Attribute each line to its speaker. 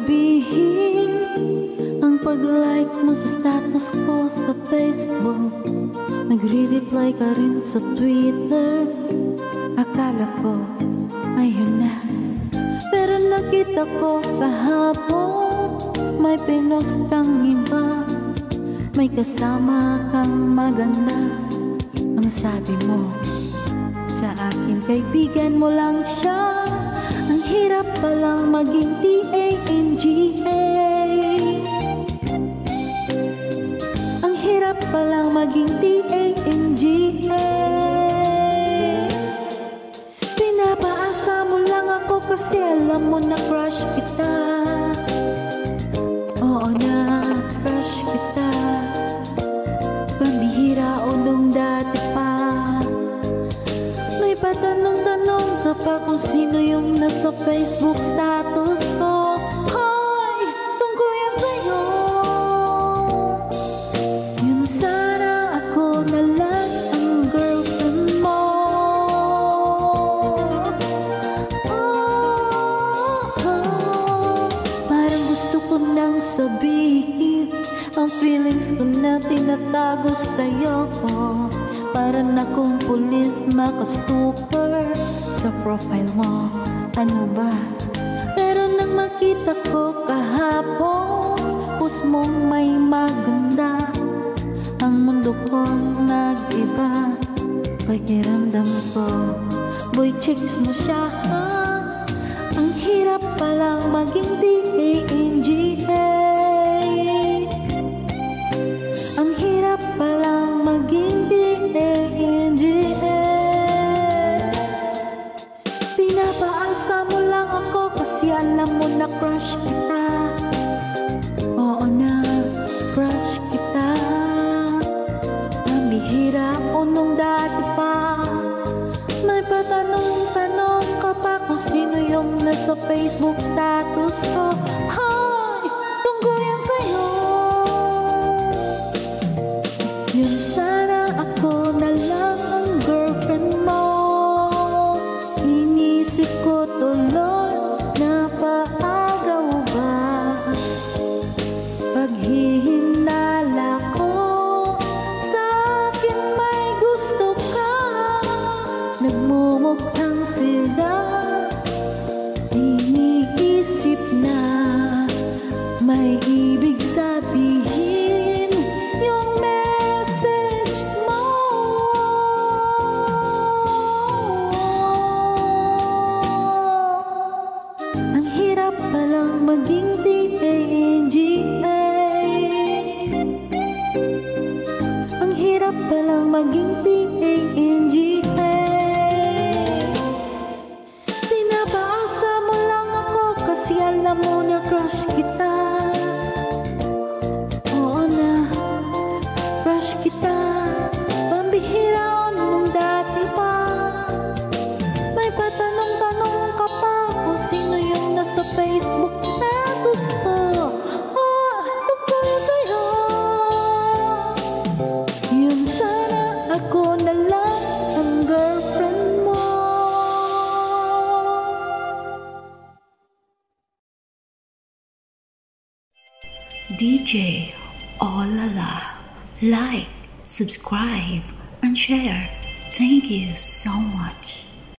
Speaker 1: sabihin ang pag-like mo sa status ko sa Facebook. Nagre-reply ka rin sa Twitter. Akala ko ayun na, pero nakita ko kahapon may pinost kang iba, may kasama kang maganda. Ang sabi mo sa akin, kaibigan mo lang siya. Ang hirap palang maging TANGA. Ang hirap palang maging TANGA. Pinapaasa mo lang ako kasi alam mo na crush kita. Oo na, crush kita. Pambihira o nung dati pa. May patanong-tanong ka pa kung sino yung nasa Facebook status ko. Hoy, tungkol yan sa'yo. Yun sana ako na lang ang girlfriend mo. Parang gusto ko nang sabihin ang feelings ko na tinatago sa'yo. Parang akong pulis makastalker sa profile mo. Ano ba? Pero nang makita ko kahapon post mong may maganda, ang mundo ko nag-iba. Pakiramdam ko, boy, chicks mo siya, ha? Ang hirap palang maging TANGA. Ang hirap palang maging TANGA. Pinapaasa mo lang ako kasi alam mo na crush kita. Oo na, crush kita. Pambihira o nung dati pa. May patanong-tanong ka pa kung sino yung nasa Facebook status ko. Hoy, tungkol yan sa'yo. Yun sana ako na lang ang girlfriend mo. Inisip ko tuloy na paagaw ba. Paghihinala ko sa akin may gusto ka. Nagmumukhang sila iniisip na may ibig sabihin yung message mo. Ang hirap palang maging TANGA. Ang hirap palang maging TANGA. Pinapaasa mo lang ako kasi alam mo na crush kita. Oo na, crush kita. Pambihira nung dati pa. May patanong-tanong ka pa kung sino yung nasa Facebook status ko. Tungkol sa'yo. Yun sana ako na lang ang girlfriend mo.
Speaker 2: DJ Olala. Like, subscribe, and share. Thank you so much.